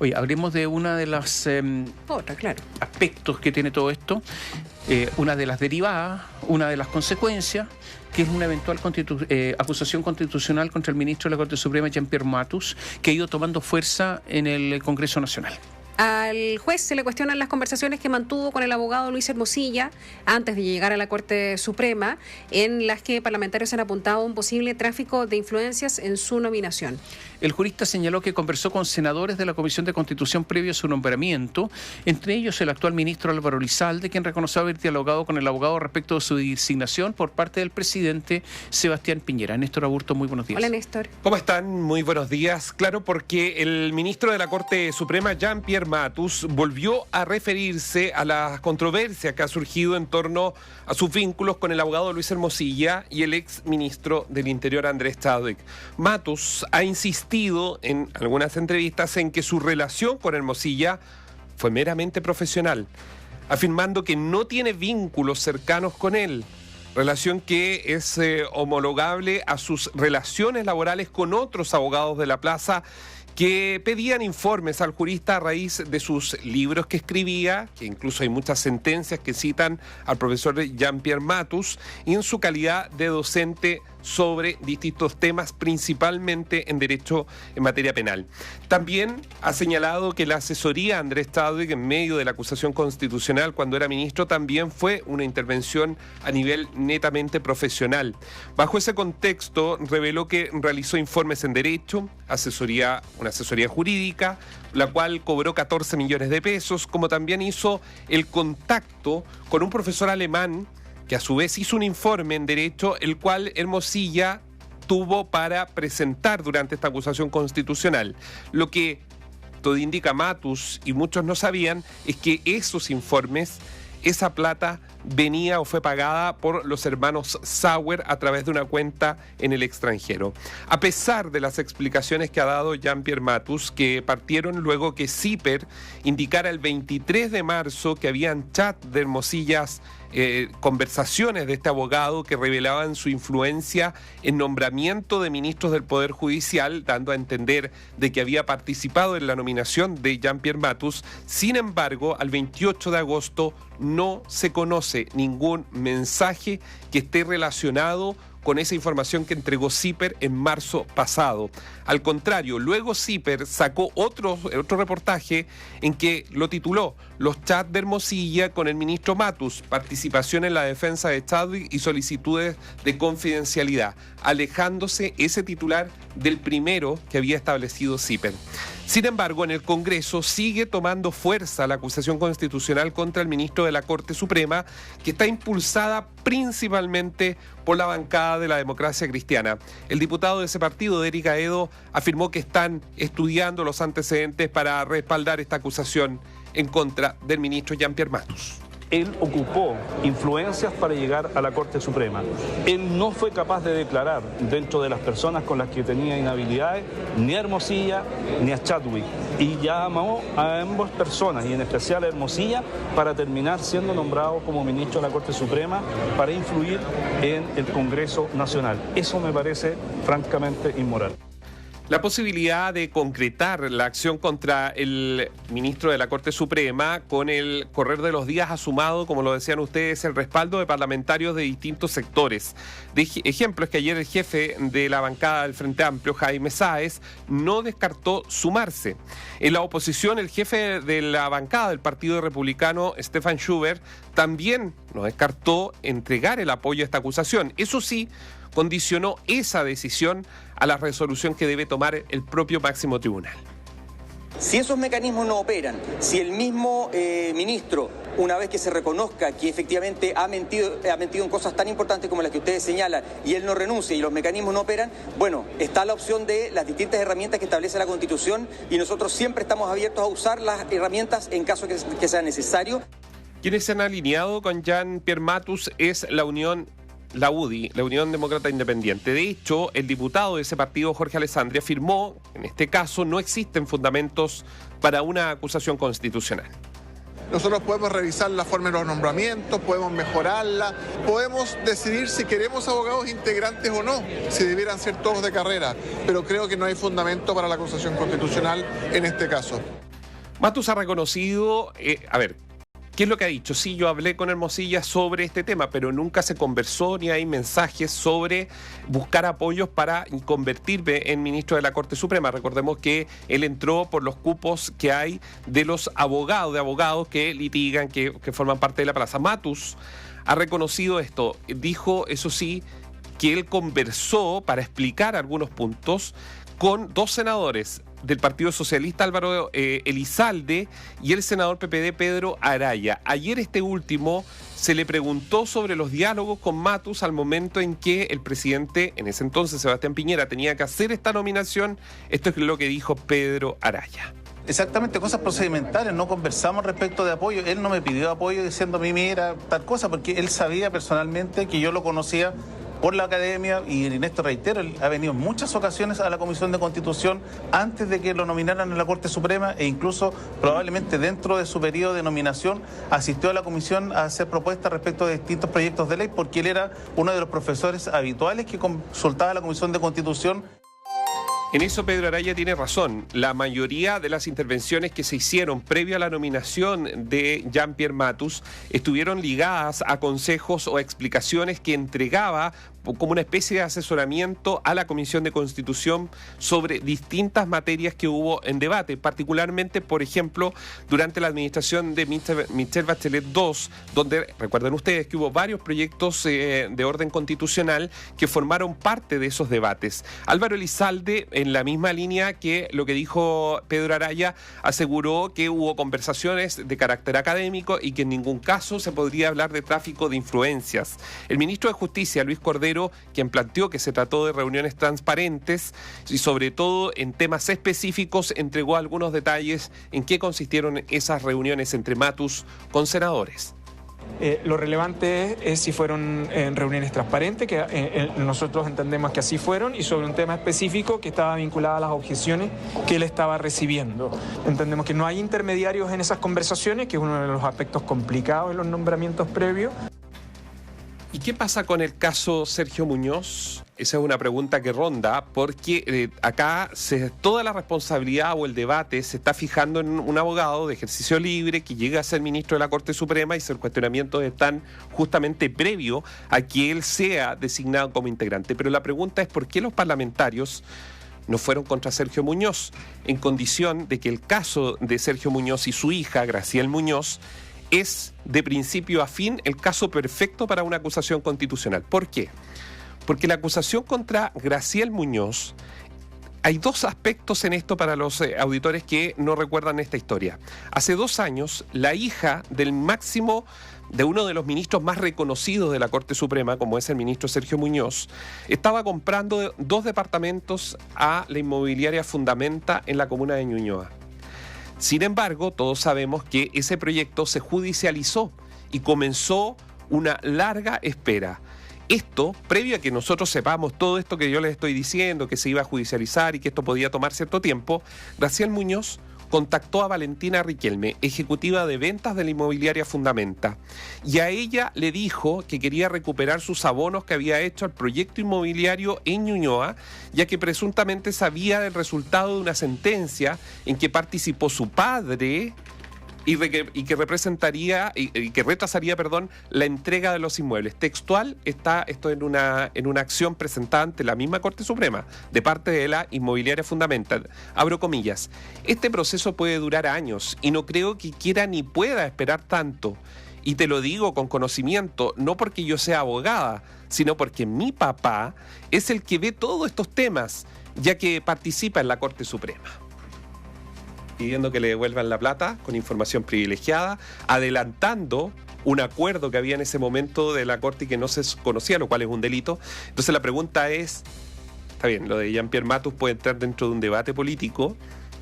Oye, hablemos de una de las aspectos que tiene todo esto, una de las derivadas, una de las consecuencias, que es una eventual acusación constitucional contra el ministro de la Corte Suprema, Jean-Pierre Matus, que ha ido tomando fuerza en el Congreso Nacional. Al juez se le cuestionan las conversaciones que mantuvo con el abogado Luis Hermosilla antes de llegar a la Corte Suprema, en las que parlamentarios han apuntado a un posible tráfico de influencias en su nominación. El jurista señaló que conversó con senadores de la Comisión de Constitución previo a su nombramiento, entre ellos el actual ministro Álvaro Elizalde, quien reconoció haber dialogado con el abogado respecto de su designación por parte del presidente Sebastián Piñera. Néstor Aburto, muy buenos días. Hola, Néstor. ¿Cómo están? Muy buenos días. Claro, porque el ministro de la Corte Suprema, Jean-Pierre Matus, volvió a referirse a la controversia que ha surgido en torno a sus vínculos con el abogado Luis Hermosilla y el ex ministro del Interior, Andrés Chadwick. Matus ha insistido en algunas entrevistas en que su relación con Hermosilla fue meramente profesional, afirmando que no tiene vínculos cercanos con él, relación que es homologable a sus relaciones laborales con otros abogados de la plaza que pedían informes al jurista a raíz de sus libros que escribía, que incluso hay muchas sentencias que citan al profesor Jean-Pierre Matus, y en su calidad de docente sobre distintos temas, principalmente en derecho en materia penal. También ha señalado que la asesoría a Andrés Chadwick en medio de la acusación constitucional cuando era ministro también fue una intervención a nivel netamente profesional. Bajo ese contexto, reveló que realizó informes en derecho, una asesoría jurídica, la cual cobró 14 millones de pesos, como también hizo el contacto con un profesor alemán que a su vez hizo un informe en derecho, el cual Hermosilla tuvo para presentar durante esta acusación constitucional. Lo que todo indica Matus y muchos no sabían es que esos informes, esa plata venía o fue pagada por los hermanos Sauer a través de una cuenta en el extranjero. A pesar de las explicaciones que ha dado Jean-Pierre Matus, que partieron luego que CIPER indicara el 23 de marzo que habían chat de Hermosillas, conversaciones de este abogado que revelaban su influencia en nombramiento de ministros del Poder Judicial, dando a entender de que había participado en la nominación de Jean-Pierre Matus. Sin embargo, al 28 de agosto no se conoce ningún mensaje que esté relacionado con esa información que entregó CIPER en marzo pasado. Al contrario, luego CIPER sacó otro reportaje en que lo tituló "Los chats de Hermosilla con el ministro Matus, participación en la defensa de Chadwick y solicitudes de confidencialidad", alejándose ese titular del primero que había establecido CIPER. Sin embargo, en el Congreso sigue tomando fuerza la acusación constitucional contra el ministro de la Corte Suprema, que está impulsada principalmente por la bancada de la Democracia Cristiana. El diputado de ese partido, Derrick Aedo, afirmó que están estudiando los antecedentes para respaldar esta acusación en contra del ministro Jean-Pierre Matus. Él ocupó influencias para llegar a la Corte Suprema. Él no fue capaz de declarar dentro de las personas con las que tenía inhabilidades ni a Hermosilla ni a Chadwick. Y llamó a ambas personas, y en especial a Hermosilla, para terminar siendo nombrado como ministro de la Corte Suprema para influir en el Congreso Nacional. Eso me parece francamente inmoral. La posibilidad de concretar la acción contra el ministro de la Corte Suprema con el correr de los días ha sumado, como lo decían ustedes, el respaldo de parlamentarios de distintos sectores. De ejemplo es que ayer el jefe de la bancada del Frente Amplio, Jaime Sáez, no descartó sumarse. En la oposición, el jefe de la bancada del Partido Republicano, Stefan Schubert, también no descartó entregar el apoyo a esta acusación. Eso sí, condicionó esa decisión a la resolución que debe tomar el propio máximo tribunal. Si esos mecanismos no operan, si el mismo ministro, una vez que se reconozca que efectivamente ha mentido en cosas tan importantes como las que ustedes señalan, y él no renuncia y los mecanismos no operan, bueno, está la opción de las distintas herramientas que establece la Constitución, y nosotros siempre estamos abiertos a usar las herramientas en caso que sea necesario. Quienes se han alineado con Jean-Pierre Matus es la UDI, la Unión Demócrata Independiente. De hecho, el diputado de ese partido, Jorge Alessandri, afirmó que en este caso no existen fundamentos para una acusación constitucional. Nosotros podemos revisar la forma de los nombramientos, podemos mejorarla, podemos decidir si queremos abogados integrantes o no, si debieran ser todos de carrera, pero creo que no hay fundamento para la acusación constitucional en este caso. Matus ha reconocido, ¿qué es lo que ha dicho? Sí, yo hablé con Hermosilla sobre este tema, pero nunca se conversó ni hay mensajes sobre buscar apoyos para convertirme en ministro de la Corte Suprema. Recordemos que él entró por los cupos que hay de los abogados que litigan, que forman parte de la plaza. Matus ha reconocido esto. Dijo, eso sí, que él conversó para explicar algunos puntos con 2 senadores del Partido Socialista, Álvaro Elizalde, y el senador PPD, Pedro Araya. Ayer este último se le preguntó sobre los diálogos con Matus al momento en que el presidente, en ese entonces Sebastián Piñera, tenía que hacer esta nominación. Esto es lo que dijo Pedro Araya. Exactamente, cosas procedimentales, no conversamos respecto de apoyo. Él no me pidió apoyo diciendo a mí, mira, tal cosa, porque él sabía personalmente que yo lo conocía por la academia, y en esto reitero, él ha venido en muchas ocasiones a la Comisión de Constitución antes de que lo nominaran en la Corte Suprema, e incluso probablemente dentro de su periodo de nominación asistió a la Comisión a hacer propuestas respecto de distintos proyectos de ley, porque él era uno de los profesores habituales que consultaba a la Comisión de Constitución. En eso Pedro Araya tiene razón. La mayoría de las intervenciones que se hicieron previo a la nominación de Jean-Pierre Matus estuvieron ligadas a consejos o explicaciones que entregaba como una especie de asesoramiento a la Comisión de Constitución sobre distintas materias que hubo en debate, particularmente, por ejemplo, durante la administración de Michelle Bachelet II, donde, recuerden ustedes que hubo varios proyectos de orden constitucional que formaron parte de esos debates. Álvaro Elizalde, en la misma línea que lo que dijo Pedro Araya, aseguró que hubo conversaciones de carácter académico y que en ningún caso se podría hablar de tráfico de influencias. El ministro de Justicia, Luis Cordero, quien planteó que se trató de reuniones transparentes y sobre todo en temas específicos, entregó algunos detalles en qué consistieron esas reuniones entre Matus con senadores. Lo relevante es si fueron reuniones transparentes, que nosotros entendemos que así fueron, y sobre un tema específico que estaba vinculado a las objeciones que él estaba recibiendo. Entendemos que no hay intermediarios en esas conversaciones, que es uno de los aspectos complicados en los nombramientos previos. ¿Y qué pasa con el caso Sergio Muñoz? Esa es una pregunta que ronda, porque acá toda la responsabilidad o el debate se está fijando en un abogado de ejercicio libre que llega a ser ministro de la Corte Suprema, y sus cuestionamientos están justamente previo a que él sea designado como integrante. Pero la pregunta es ¿por qué los parlamentarios no fueron contra Sergio Muñoz? En condición de que el caso de Sergio Muñoz y su hija, Graciel Muñoz, es de principio a fin el caso perfecto para una acusación constitucional. ¿Por qué? Porque la acusación contra Graciel Muñoz, hay 2 aspectos en esto para los auditores que no recuerdan esta historia. Hace 2 años, la hija del máximo de uno de los ministros más reconocidos de la Corte Suprema, como es el ministro Sergio Muñoz, estaba comprando 2 departamentos a la inmobiliaria Fundamenta en la comuna de Ñuñoa. Sin embargo, todos sabemos que ese proyecto se judicializó y comenzó una larga espera. Esto, previo a que nosotros sepamos todo esto que yo les estoy diciendo, que se iba a judicializar y que esto podía tomar cierto tiempo, Graciel Muñoz contactó a Valentina Riquelme, ejecutiva de ventas de la inmobiliaria Fundamenta, y a ella le dijo que quería recuperar sus abonos que había hecho al proyecto inmobiliario en Ñuñoa, ya que presuntamente sabía del resultado de una sentencia en que participó su padre y que representaría y que retrasaría, la entrega de los inmuebles. Textual está esto en una acción presentada ante la misma Corte Suprema de parte de la inmobiliaria Fundamenta. Abro comillas. Este proceso puede durar años y no creo que quiera ni pueda esperar tanto. Y te lo digo con conocimiento, no porque yo sea abogada, sino porque mi papá es el que ve todos estos temas, ya que participa en la Corte Suprema. Pidiendo que le devuelvan la plata con información privilegiada, adelantando un acuerdo que había en ese momento de la Corte y que no se conocía, lo cual es un delito. Entonces la pregunta es, está bien, lo de Jean-Pierre Matus puede entrar dentro de un debate político,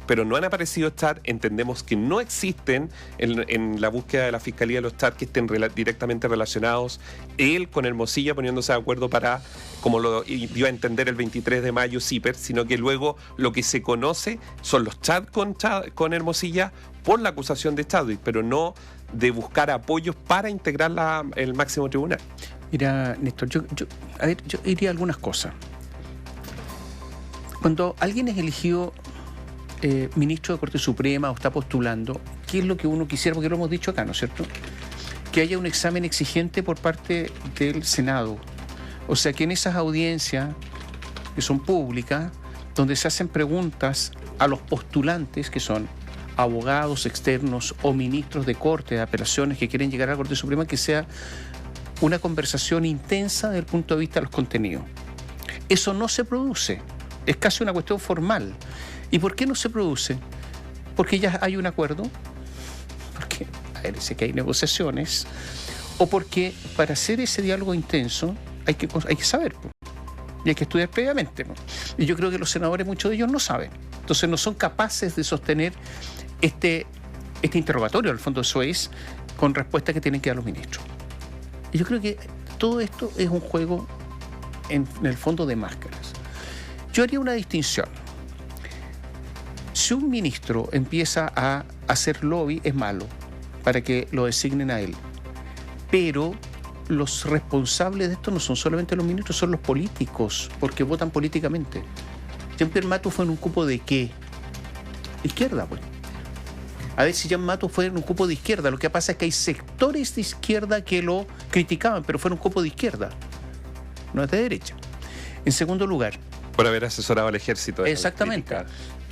pero no han aparecido chats, entendemos que no existen en la búsqueda de la Fiscalía los chats que estén directamente relacionados, él con Hermosilla poniéndose de acuerdo para, como lo dio a entender el 23 de mayo CIPER, sino que luego lo que se conoce son los chats con Hermosilla por la acusación de Chadwick, pero no de buscar apoyos para integrar el máximo tribunal. Mira, Néstor, yo diría algunas cosas. Cuando alguien es elegido ministro de Corte Suprema o está postulando, ¿qué es lo que uno quisiera? Porque lo hemos dicho acá, ¿no es cierto? Que haya un examen exigente por parte del Senado. O sea, que en esas audiencias que son públicas, donde se hacen preguntas a los postulantes, que son abogados externos o ministros de Corte, de apelaciones que quieren llegar a la Corte Suprema, que sea una conversación intensa desde el punto de vista de los contenidos. Eso no se produce, es casi una cuestión formal. ¿Y por qué no se produce? Porque ya hay un acuerdo, porque parece que hay negociaciones, o porque para hacer ese diálogo intenso hay que saber, y hay que estudiar previamente. Y yo creo que los senadores, muchos de ellos no saben. Entonces no son capaces de sostener este interrogatorio, al fondo eso es, con respuesta que tienen que dar los ministros. Y yo creo que todo esto es un juego, en el fondo, de máscaras. Yo haría una distinción. Si un ministro empieza a hacer lobby, es malo, para que lo designen a él. Pero los responsables de esto no son solamente los ministros, son los políticos, porque votan políticamente. Jean-Pierre Matus fue en un cupo de ¿qué? Izquierda, pues. A ver si Jean Matus fue en un cupo de izquierda. Lo que pasa es que hay sectores de izquierda que lo criticaban, pero fue en un cupo de izquierda, no es de derecha. En segundo lugar, por haber asesorado al ejército. Exactamente.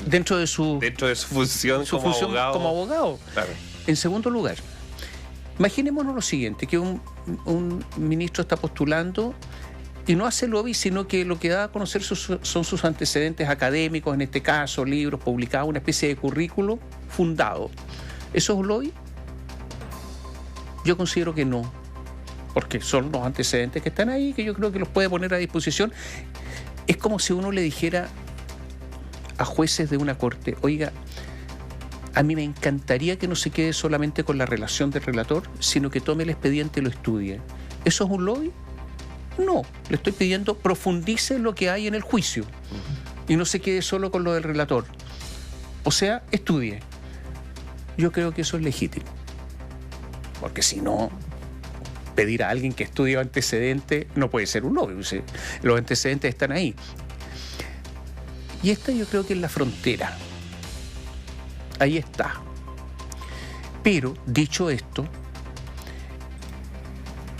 Dentro de su función como abogado. Claro. En segundo lugar, imaginémonos lo siguiente, que un ministro está postulando y no hace lobby, sino que lo que da a conocer son sus antecedentes académicos, en este caso, libros publicados, una especie de currículo fundado. ¿Eso es un lobby? Yo considero que no, porque son los antecedentes que están ahí, que yo creo que los puede poner a disposición. Es como si uno le dijera a jueces de una corte, oiga, a mí me encantaría que no se quede solamente con la relación del relator, sino que tome el expediente y lo estudie. ¿Eso es un lobby? No, le estoy pidiendo profundice lo que hay en el juicio y no se quede solo con lo del relator. O sea, estudie. Yo creo que eso es legítimo. Porque si no, pedir a alguien que estudie antecedentes no puede ser un lobby. Los antecedentes están ahí. Y esta yo creo que es la frontera. Ahí está. Pero, dicho esto,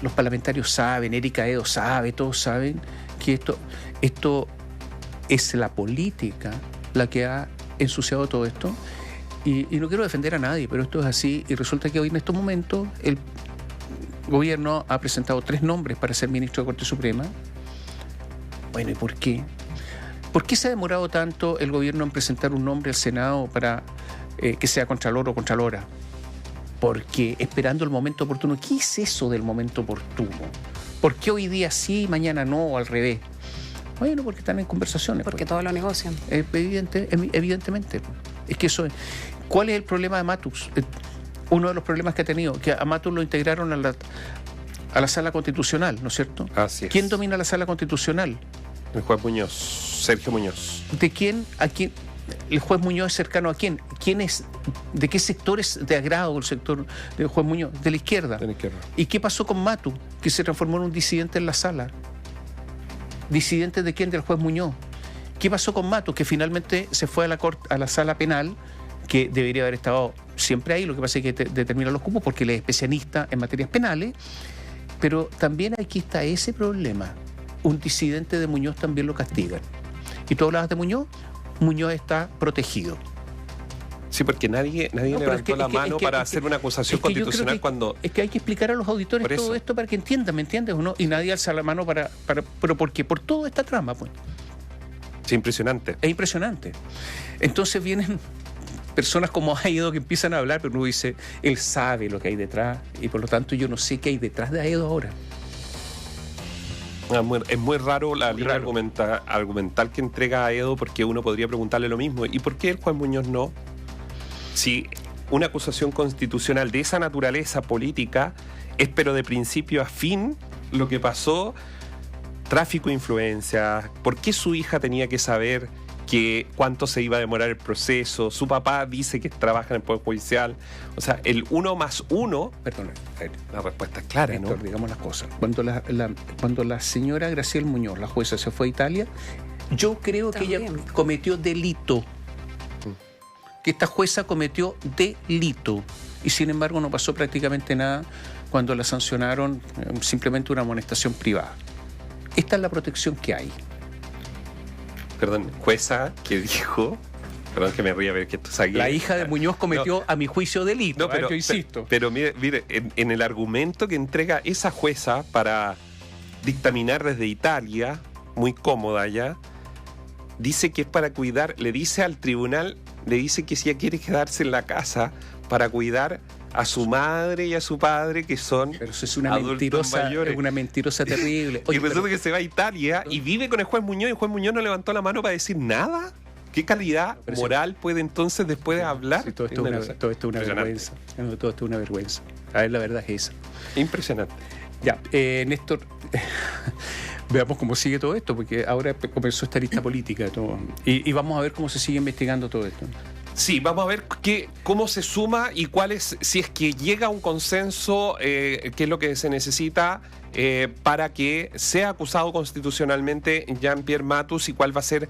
los parlamentarios saben, Erika Edo sabe, todos saben que esto es la política la que ha ensuciado todo esto. Y no quiero defender a nadie, pero esto es así. Y resulta que hoy en estos momentos el gobierno ha presentado 3 nombres para ser ministro de Corte Suprema. Bueno, ¿y por qué? ¿Por qué se ha demorado tanto el gobierno en presentar un nombre al Senado para que sea contralor o contralora? Porque esperando el momento oportuno. ¿Qué es eso del momento oportuno? ¿Por qué hoy día sí y mañana no, o al revés? Bueno, porque están en conversaciones. Porque todo lo negocian. Evidentemente. Es que eso es. ¿Cuál es el problema de Matus? Uno de los problemas que ha tenido, que a Matus lo integraron a la sala constitucional, ¿no es cierto? Así es. ¿Quién domina la sala constitucional? El juez Muñoz, Sergio Muñoz. ¿De quién? ¿A quién? ¿El juez Muñoz es cercano a quién? ¿Quién es? ¿De qué sector es de agrado el sector del juez Muñoz? De la izquierda. De la izquierda. ¿Y qué pasó con Matus, que se transformó en un disidente en la sala? ¿Disidente de quién? Del juez Muñoz. ¿Qué pasó con Matus, que finalmente se fue a la sala penal, que debería haber estado siempre ahí? Lo que pasa es que determina los cupos porque él es especialista en materias penales, pero también aquí está ese problema. Un disidente de Muñoz también lo castigan. ¿Y tú hablabas de Muñoz? Muñoz está protegido. Sí, porque nadie levantó la mano para hacer una acusación constitucional cuando... Es que hay que explicar a los auditores todo esto para que entiendan, ¿me entiendes o no? Y nadie alza la mano ¿pero por qué? Por toda esta trama, pues. Es impresionante. Es impresionante. Entonces vienen personas como Aedo que empiezan a hablar, pero uno dice, él sabe lo que hay detrás, y por lo tanto yo no sé qué hay detrás de Aedo ahora. Es muy raro la línea argumental que entrega Aedo, porque uno podría preguntarle lo mismo. ¿Y por qué el juez Muñoz no? Si una acusación constitucional de esa naturaleza política es, pero de principio a fin, lo que pasó, tráfico de influencias, ¿por qué su hija tenía que saber cuánto se iba a demorar el proceso? Su papá dice que trabaja en el Poder Judicial. O sea, el 1 más 1... Perdón, la respuesta es clara, Héctor, ¿no? Digamos las cosas. Cuando la señora Graciela Muñoz, la jueza, se fue a Italia, yo creo que ella cometió delito. que esta jueza cometió delito. Y sin embargo no pasó prácticamente nada cuando la sancionaron, simplemente una amonestación privada. Esta es la protección que hay. Perdón, jueza que dijo... Perdón que me ría a ver que esto saque. La hija de Muñoz cometió, a mi juicio, delito. No, pero, yo insisto. Pero mire en el argumento que entrega esa jueza para dictaminar desde Italia, muy cómoda ya, dice que es para cuidar, le dice al tribunal, le dice que si ella quiere quedarse en la casa para cuidar a su madre y a su padre, que son pero eso es una adultos mentirosa, mayores. Es una mentirosa terrible. Oye, y resulta que se va a Italia y vive con el juez Muñoz, y el juez Muñoz no levantó la mano para decir nada. ¿Qué calidad moral puede entonces después hablar? Sí, todo esto es una vergüenza. No, todo esto es una vergüenza. A ver, la verdad es esa. Impresionante. Ya, Néstor, veamos cómo sigue todo esto, porque ahora comenzó esta lista política todo, y vamos a ver cómo se sigue investigando todo esto. Sí, vamos a ver cómo se suma y cuál es, si es que llega a un consenso, qué es lo que se necesita para que sea acusado constitucionalmente Jean-Pierre Matus y cuál va a ser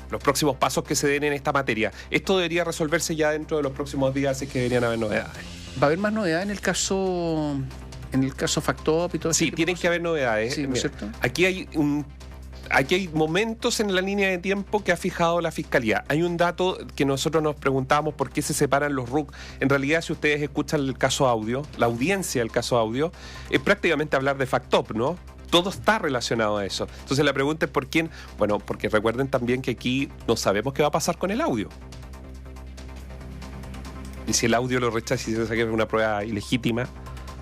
los próximos pasos que se den en esta materia. Esto debería resolverse ya dentro de los próximos días, así que deberían haber novedades. ¿Va a haber más novedades en el caso Factop y todo eso? Sí, tienen que haber novedades. Sí, ¿no es cierto? Aquí hay momentos en la línea de tiempo que ha fijado la Fiscalía. Hay un dato que nosotros nos preguntábamos por qué se separan los RUC. En realidad, si ustedes escuchan el caso audio, la audiencia del caso audio, es prácticamente hablar de Factop, ¿no? Todo está relacionado a eso. Entonces la pregunta es ¿por quién? Bueno, porque recuerden también que aquí no sabemos qué va a pasar con el audio. Y si el audio lo rechaza y se saca una prueba ilegítima,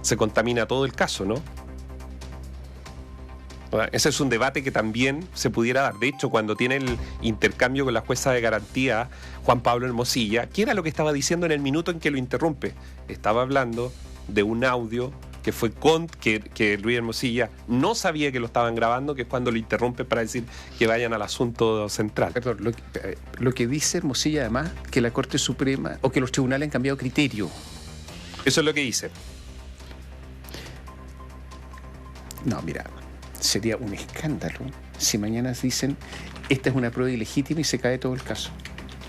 se contamina todo el caso, ¿no? Ese es un debate que también se pudiera dar. De hecho, cuando tiene el intercambio con la jueza de garantía, Juan Pablo Hermosilla, ¿qué era lo que estaba diciendo en el minuto en que lo interrumpe? Estaba hablando de un audio que fue que Luis Hermosilla no sabía que lo estaban grabando, que es cuando lo interrumpe para decir que vayan al asunto central. Perdón, lo que dice Hermosilla además, que la Corte Suprema o que los tribunales han cambiado criterio. Eso es lo que dice. No, mira, sería un escándalo si mañana dicen esta es una prueba ilegítima y se cae todo el caso.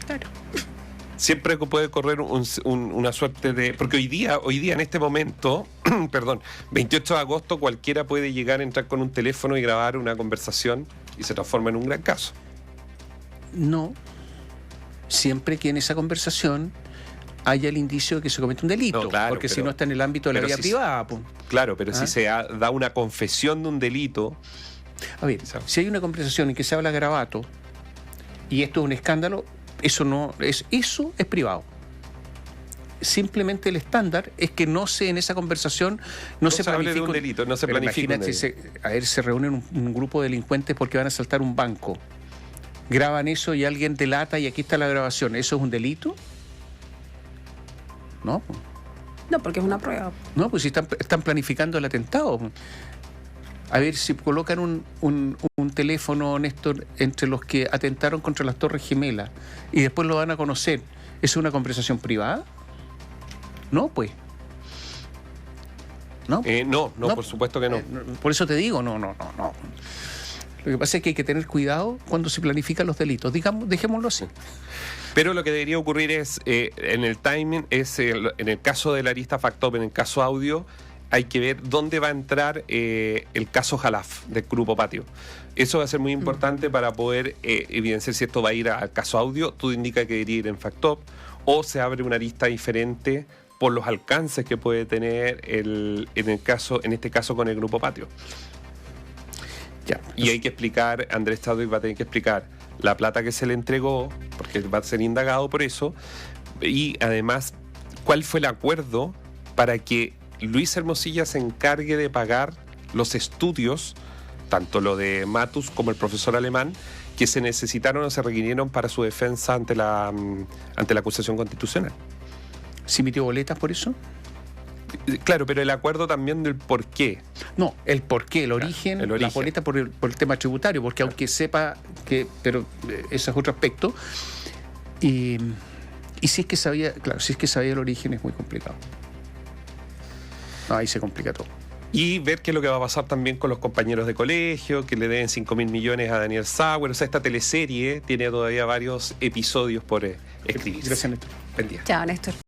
Claro. Siempre puede correr una suerte de... Porque hoy día en este momento, perdón, 28 de agosto, cualquiera puede llegar, entrar con un teléfono y grabar una conversación y se transforma en un gran caso. No, siempre que en esa conversación haya el indicio de que se comete un delito, no, claro, porque si no está en el ámbito de la vida privada. Pues. Claro, pero si se da una confesión de un delito... A ver, si hay una conversación en que se habla garabato y esto es un escándalo, eso es privado. Simplemente el estándar es que en esa conversación no se planifica de un delito, no se planifica. Imagínate, se reúnen un grupo de delincuentes porque van a asaltar un banco. Graban eso y alguien delata y aquí está la grabación. ¿Eso es un delito? No. No, porque es una prueba. No, pues si están planificando el atentado. A ver, si colocan un teléfono, Néstor, entre los que atentaron contra las Torres Gemelas y después lo van a conocer, ¿es una conversación privada? No, pues. No, por supuesto que no. Por eso te digo, no. Lo que pasa es que hay que tener cuidado cuando se planifican los delitos. Dejémoslo así. Pero lo que debería ocurrir es, en el timing, en el caso de la lista Factop, en el caso audio, hay que ver dónde va a entrar el caso Jalaf del Grupo Patio. Eso va a ser muy importante para poder evidenciar si esto va a ir al caso audio. Tú indicas que debería ir en Factop o se abre una lista diferente por los alcances que puede tener en este caso con el Grupo Patio. Ya. Y hay que explicar, Andrés Chadwick va a tener que explicar la plata que se le entregó, porque va a ser indagado por eso, y además cuál fue el acuerdo para que Luis Hermosilla se encargue de pagar los estudios, tanto lo de Matus como el profesor alemán, que se necesitaron o se requirieron para su defensa ante la acusación constitucional. ¿Se emitió boletas por eso? Claro, pero el acuerdo también del por qué. No, el por qué, el origen. La boleta por el tema tributario, porque aunque sepa que... Pero ese es otro aspecto. Y si es que sabía el origen es muy complicado. No, ahí se complica todo. Y ver qué es lo que va a pasar también con los compañeros de colegio, que le deben 5.000 millones a Daniel Sauer. O sea, esta teleserie tiene todavía varios episodios por escribir. Gracias, Néstor. Buen día. Chao, Néstor.